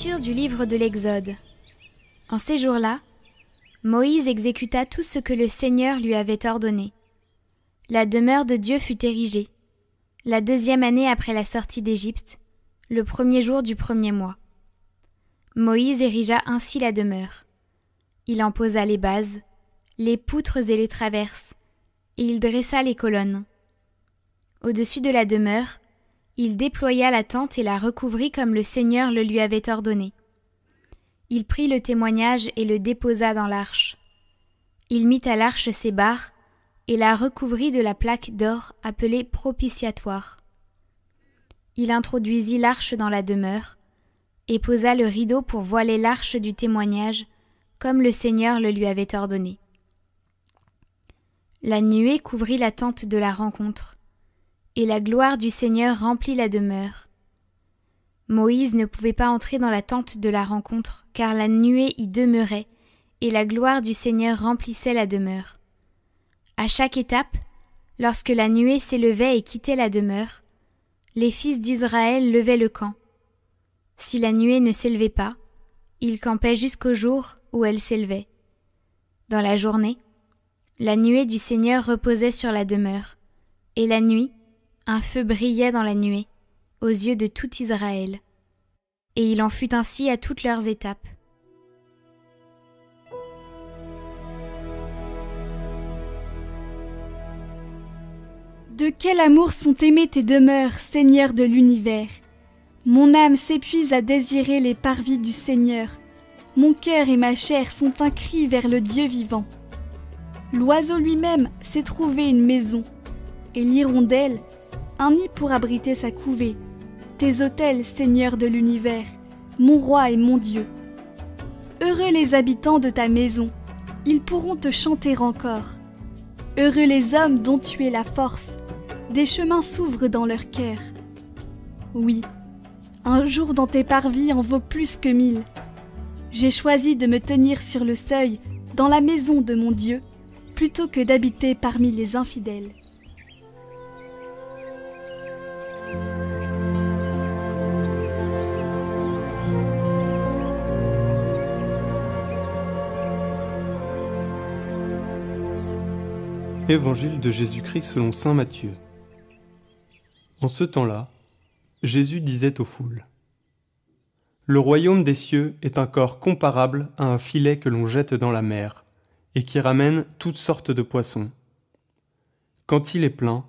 Lecture du livre de l'Exode. En ces jours-là, Moïse exécuta tout ce que le Seigneur lui avait ordonné. La demeure de Dieu fut érigée, la 2e année après la sortie d'Égypte, le 1er jour du 1er mois. Moïse érigea ainsi la demeure. Il en posa les bases, les poutres et les traverses, et il dressa les colonnes. Au-dessus de la demeure, il déploya la tente et la recouvrit comme le Seigneur le lui avait ordonné. Il prit le témoignage et le déposa dans l'arche. Il mit à l'arche ses barres et la recouvrit de la plaque d'or appelée propitiatoire. Il introduisit l'arche dans la demeure et posa le rideau pour voiler l'arche du témoignage, comme le Seigneur le lui avait ordonné. La nuée couvrit la tente de la rencontre, et la gloire du Seigneur remplit la demeure. Moïse ne pouvait pas entrer dans la tente de la rencontre, car la nuée y demeurait, et la gloire du Seigneur remplissait la demeure. À chaque étape, lorsque la nuée s'élevait et quittait la demeure, les fils d'Israël levaient le camp. Si la nuée ne s'élevait pas, ils campaient jusqu'au jour où elle s'élevait. Dans la journée, la nuée du Seigneur reposait sur la demeure, et la nuit, un feu brillait dans la nuée, aux yeux de tout Israël. Et il en fut ainsi à toutes leurs étapes. De quel amour sont aimées tes demeures, Seigneur de l'univers! Mon âme s'épuise à désirer les parvis du Seigneur. Mon cœur et ma chair sont un cri vers le Dieu vivant. L'oiseau lui-même s'est trouvé une maison, et l'hirondelle un nid pour abriter sa couvée. Tes autels, Seigneur de l'univers, mon roi et mon Dieu. Heureux les habitants de ta maison, ils pourront te chanter encore. Heureux les hommes dont tu es la force, des chemins s'ouvrent dans leur cœur. Oui, un jour dans tes parvis en vaut plus que 1000. J'ai choisi de me tenir sur le seuil, dans la maison de mon Dieu, plutôt que d'habiter parmi les infidèles. Évangile de Jésus-Christ selon saint Matthieu. En ce temps-là, Jésus disait aux foules : « Le royaume des cieux est un corps comparable à un filet que l'on jette dans la mer, et qui ramène toutes sortes de poissons. Quand il est plein,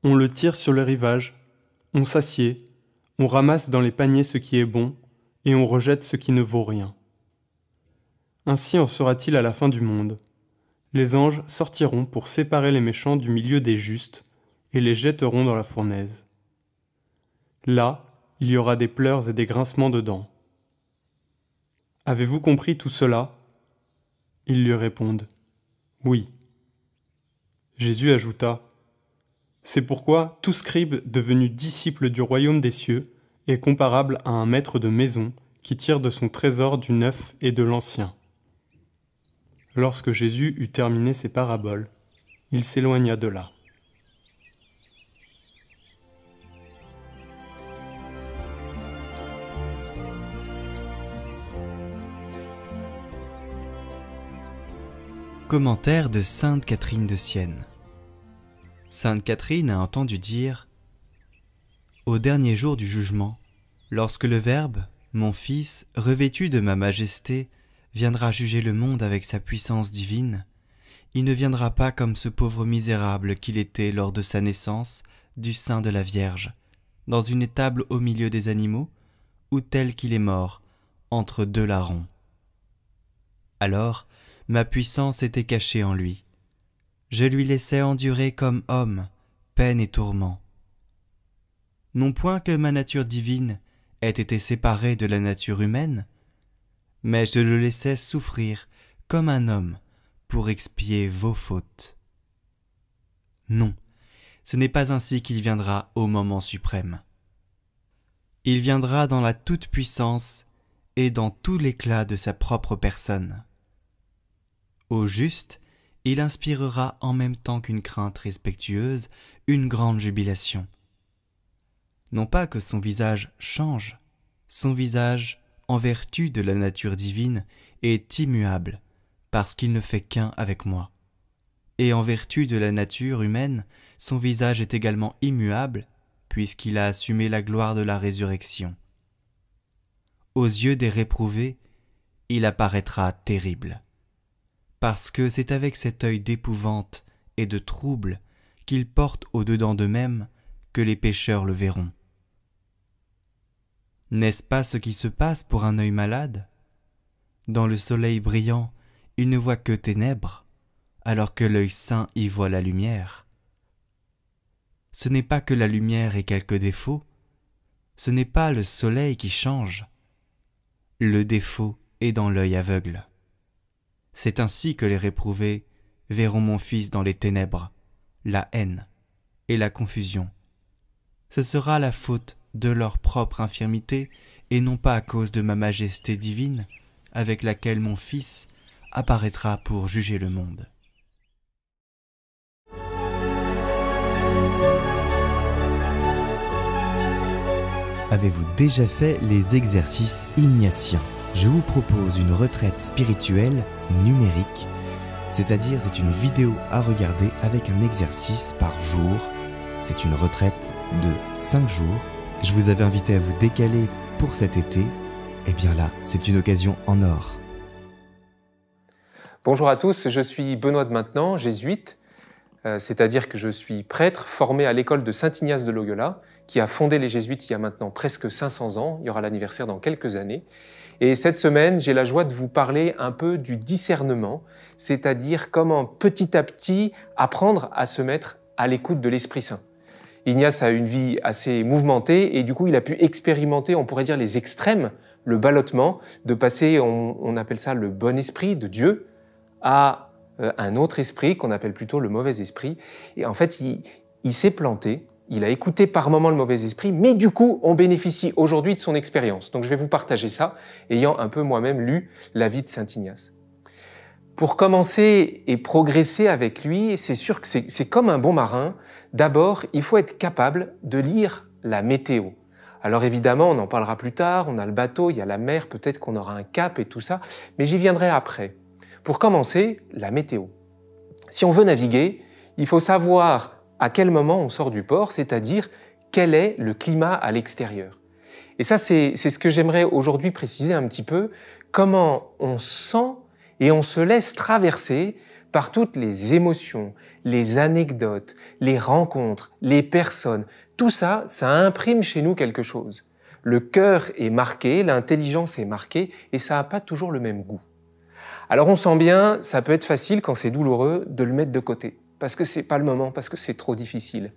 on le tire sur le rivage, on s'assied, on ramasse dans les paniers ce qui est bon, et on rejette ce qui ne vaut rien. Ainsi en sera-t-il à la fin du monde. Les anges sortiront pour séparer les méchants du milieu des justes et les jetteront dans la fournaise. Là, il y aura des pleurs et des grincements de dents. Avez-vous compris tout cela ? Ils lui répondent : Oui. Jésus ajouta : C'est pourquoi tout scribe devenu disciple du royaume des cieux est comparable à un maître de maison qui tire de son trésor du neuf et de l'ancien. Lorsque Jésus eut terminé ses paraboles, il s'éloigna de là. Commentaire de sainte Catherine de Sienne. Sainte Catherine a entendu dire : Au dernier jour du jugement, lorsque le Verbe, mon Fils, revêtu de ma majesté, viendra juger le monde avec sa puissance divine, il ne viendra pas comme ce pauvre misérable qu'il était lors de sa naissance du sein de la Vierge, dans une étable au milieu des animaux, ou tel qu'il est mort, entre deux larrons. Alors, ma puissance était cachée en lui. Je lui laissais endurer comme homme peine et tourment. Non point que ma nature divine ait été séparée de la nature humaine, mais je le laissais souffrir comme un homme pour expier vos fautes. Non, ce n'est pas ainsi qu'il viendra au moment suprême. Il viendra dans la toute-puissance et dans tout l'éclat de sa propre personne. Au juste, il inspirera en même temps qu'une crainte respectueuse, une grande jubilation. Non pas que son visage change, son visage en vertu de la nature divine, est immuable, parce qu'il ne fait qu'un avec moi. Et en vertu de la nature humaine, son visage est également immuable, puisqu'il a assumé la gloire de la résurrection. Aux yeux des réprouvés, il apparaîtra terrible, parce que c'est avec cet œil d'épouvante et de trouble qu'il porte au-dedans d'eux-mêmes que les pécheurs le verront. N'est-ce pas ce qui se passe pour un œil malade? Dans le soleil brillant, il ne voit que ténèbres, alors que l'œil sain y voit la lumière. Ce n'est pas que la lumière ait quelques défauts, ce n'est pas le soleil qui change. Le défaut est dans l'œil aveugle. C'est ainsi que les réprouvés verront mon Fils dans les ténèbres, la haine et la confusion. Ce sera la faute de leur propre infirmité et non pas à cause de ma majesté divine avec laquelle mon Fils apparaîtra pour juger le monde. Avez-vous déjà fait les exercices ignatiens? Je vous propose une retraite spirituelle numérique, c'est-à-dire c'est une vidéo à regarder avec un exercice par jour. C'est une retraite de 5 jours. Je vous avais invité à vous décaler pour cet été. Eh bien là, c'est une occasion en or. Bonjour à tous, je suis Benoît de Maintenan, jésuite, c'est-à-dire que je suis prêtre formé à l'école de Saint-Ignace de Loyola, qui a fondé les jésuites il y a maintenant presque 500 ans, il y aura l'anniversaire dans quelques années. Et cette semaine, j'ai la joie de vous parler un peu du discernement, c'est-à-dire comment petit à petit apprendre à se mettre à l'écoute de l'Esprit Saint. Ignace a une vie assez mouvementée et du coup il a pu expérimenter, on pourrait dire les extrêmes, le ballottement, de passer, on appelle ça le bon esprit de Dieu, à un autre esprit qu'on appelle plutôt le mauvais esprit. Et en fait, il s'est planté, il a écouté par moments le mauvais esprit, mais du coup, on bénéficie aujourd'hui de son expérience. Donc je vais vous partager ça, ayant un peu moi-même lu la vie de Saint Ignace. Pour commencer et progresser avec lui, c'est sûr que c'est comme un bon marin. D'abord, il faut être capable de lire la météo. Alors évidemment, on en parlera plus tard, on a le bateau, il y a la mer, peut-être qu'on aura un cap et tout ça, mais j'y viendrai après. Pour commencer, la météo. Si on veut naviguer, il faut savoir à quel moment on sort du port, c'est-à-dire quel est le climat à l'extérieur. Et ça, c'est ce que j'aimerais aujourd'hui préciser un petit peu, comment on sent et on se laisse traverser par toutes les émotions, les anecdotes, les rencontres, les personnes. Tout ça, ça imprime chez nous quelque chose. Le cœur est marqué, l'intelligence est marquée et ça n'a pas toujours le même goût. Alors on sent bien, ça peut être facile quand c'est douloureux de le mettre de côté, parce que c'est pas le moment, parce que c'est trop difficile.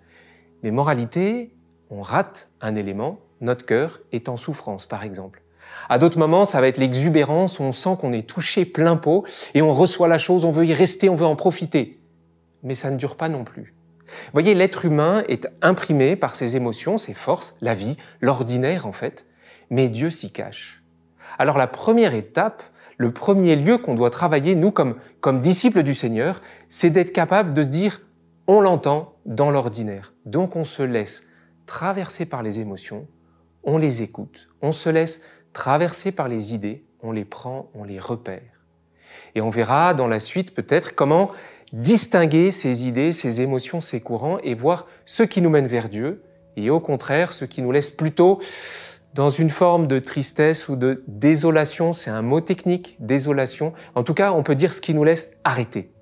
Mais moralité, on rate un élément, notre cœur est en souffrance par exemple. À d'autres moments, ça va être l'exubérance, on sent qu'on est touché plein pot et on reçoit la chose, on veut y rester, on veut en profiter. Mais ça ne dure pas non plus. Vous voyez, l'être humain est imprimé par ses émotions, ses forces, la vie, l'ordinaire en fait, mais Dieu s'y cache. Alors la première étape, le premier lieu qu'on doit travailler, nous, comme disciples du Seigneur, c'est d'être capable de se dire « on l'entend dans l'ordinaire ». Donc on se laisse traverser par les émotions, on les écoute, on se laisse traverser par les idées, on les prend, on les repère. Et on verra dans la suite peut-être comment distinguer ces idées, ces émotions, ces courants et voir ce qui nous mène vers Dieu et au contraire ce qui nous laisse plutôt dans une forme de tristesse ou de désolation, c'est un mot technique, désolation. En tout cas, on peut dire ce qui nous laisse arrêter.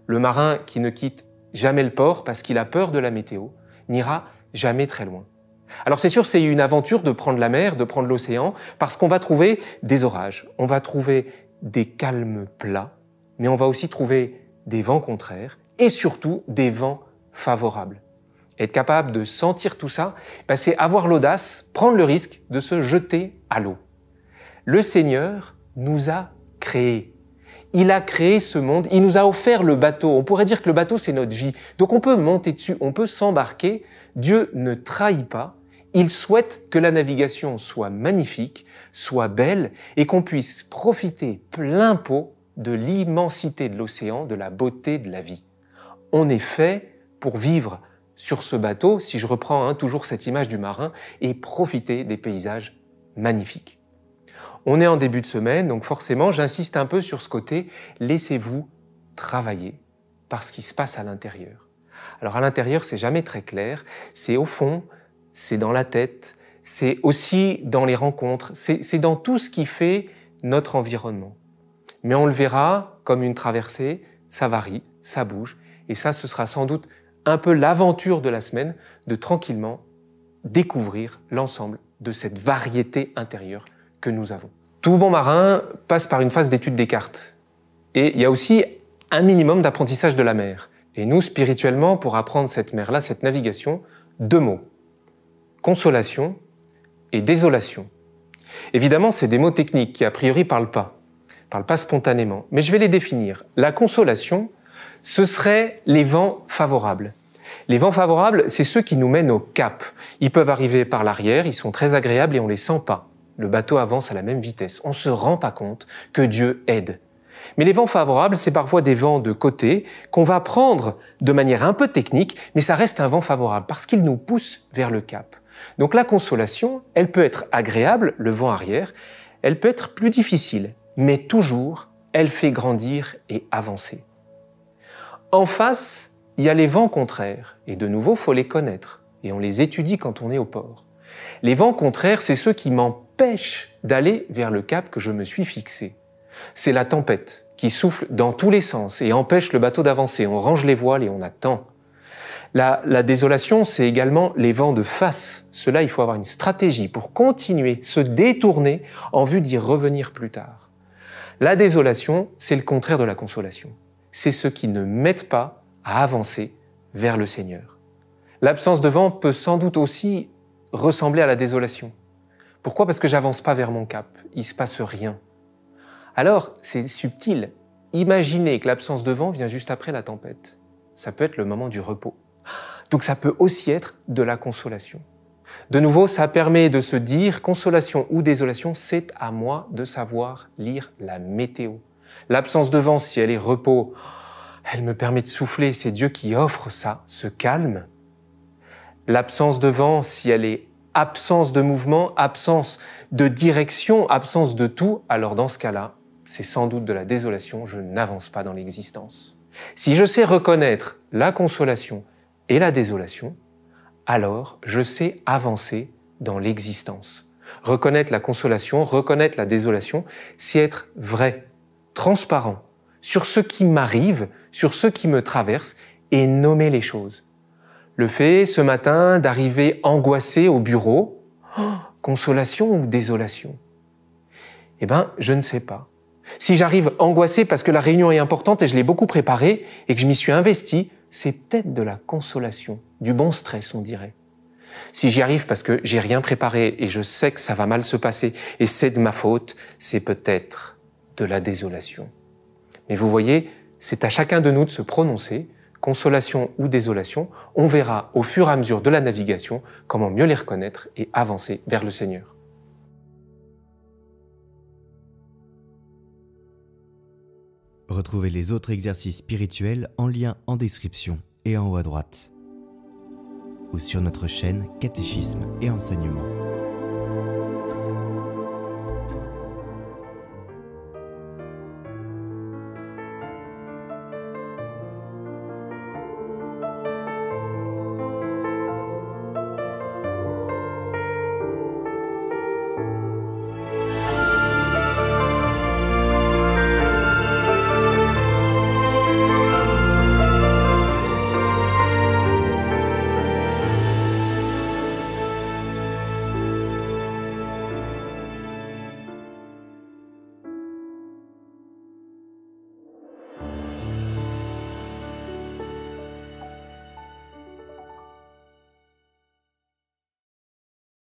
Le marin qui ne quitte jamais le port parce qu'il a peur de la météo n'ira jamais très loin. Alors c'est sûr, c'est une aventure de prendre la mer, de prendre l'océan, parce qu'on va trouver des orages, on va trouver des calmes plats, mais on va aussi trouver des vents contraires et surtout des vents favorables. Être capable de sentir tout ça, c'est avoir l'audace, prendre le risque de se jeter à l'eau. Le Seigneur nous a créés. Il a créé ce monde, il nous a offert le bateau. On pourrait dire que le bateau, c'est notre vie. Donc on peut monter dessus, on peut s'embarquer. Dieu ne trahit pas. Il souhaite que la navigation soit magnifique, soit belle et qu'on puisse profiter plein pot de l'immensité de l'océan, de la beauté de la vie. On est fait pour vivre sur ce bateau, si je reprends toujours cette image du marin, et profiter des paysages magnifiques. On est en début de semaine, donc forcément, j'insiste un peu sur ce côté « laissez-vous travailler par ce qui se passe à l'intérieur ». Alors à l'intérieur, c'est jamais très clair, c'est au fond, c'est dans la tête, c'est aussi dans les rencontres, c'est dans tout ce qui fait notre environnement. Mais on le verra comme une traversée, ça varie, ça bouge, et ça, ce sera sans doute un peu l'aventure de la semaine, de tranquillement découvrir l'ensemble de cette variété intérieure que nous avons. Tout bon marin passe par une phase d'étude des cartes. Et il y a aussi un minimum d'apprentissage de la mer. Et nous, spirituellement, pour apprendre cette mer-là, cette navigation, 2 mots. Consolation et désolation. Évidemment, c'est des mots techniques qui, a priori, parlent pas spontanément. Mais je vais les définir. La consolation, ce serait les vents favorables. Les vents favorables, c'est ceux qui nous mènent au cap. Ils peuvent arriver par l'arrière, ils sont très agréables et on les sent pas. Le bateau avance à la même vitesse. On se rend pas compte que Dieu aide. Mais les vents favorables, c'est parfois des vents de côté qu'on va prendre de manière un peu technique, mais ça reste un vent favorable parce qu'il nous pousse vers le cap. Donc la consolation, elle peut être agréable, le vent arrière, elle peut être plus difficile, mais toujours, elle fait grandir et avancer. En face, il y a les vents contraires, et de nouveau, faut les connaître, et on les étudie quand on est au port. Les vents contraires, c'est ceux qui m'empêchent d'aller vers le cap que je me suis fixé. C'est la tempête qui souffle dans tous les sens et empêche le bateau d'avancer. On range les voiles et on attend. La désolation, c'est également les vents de face. Cela, il faut avoir une stratégie pour continuer, se détourner en vue d'y revenir plus tard. La désolation, c'est le contraire de la consolation. C'est ceux qui ne m'aident pas à avancer vers le Seigneur. L'absence de vent peut sans doute aussi ressembler à la désolation. Pourquoi ? Parce que j'avance pas vers mon cap. Il se passe rien. Alors, c'est subtil. Imaginez que l'absence de vent vient juste après la tempête. Ça peut être le moment du repos. Donc ça peut aussi être de la consolation. De nouveau, ça permet de se dire, consolation ou désolation, c'est à moi de savoir lire la météo. L'absence de vent, si elle est repos, elle me permet de souffler, c'est Dieu qui offre ça, ce calme. L'absence de vent, si elle est absence de mouvement, absence de direction, absence de tout, alors dans ce cas-là, c'est sans doute de la désolation, je n'avance pas dans l'existence. Si je sais reconnaître la consolation et la désolation, alors je sais avancer dans l'existence. Reconnaître la consolation, reconnaître la désolation, c'est être vrai, transparent sur ce qui m'arrive, sur ce qui me traverse et nommer les choses. Le fait ce matin d'arriver angoissé au bureau, consolation ou désolation? Eh bien, je ne sais pas. Si j'arrive angoissé parce que la réunion est importante et je l'ai beaucoup préparée et que je m'y suis investi, c'est peut-être de la consolation, du bon stress, on dirait. Si j'y arrive parce que j'ai rien préparé et je sais que ça va mal se passer et c'est de ma faute, c'est peut-être de la désolation. Mais vous voyez, c'est à chacun de nous de se prononcer, consolation ou désolation. On verra au fur et à mesure de la navigation comment mieux les reconnaître et avancer vers le Seigneur. Retrouvez les autres exercices spirituels en lien en description et en haut à droite, ou sur notre chaîne Catéchisme et Enseignement.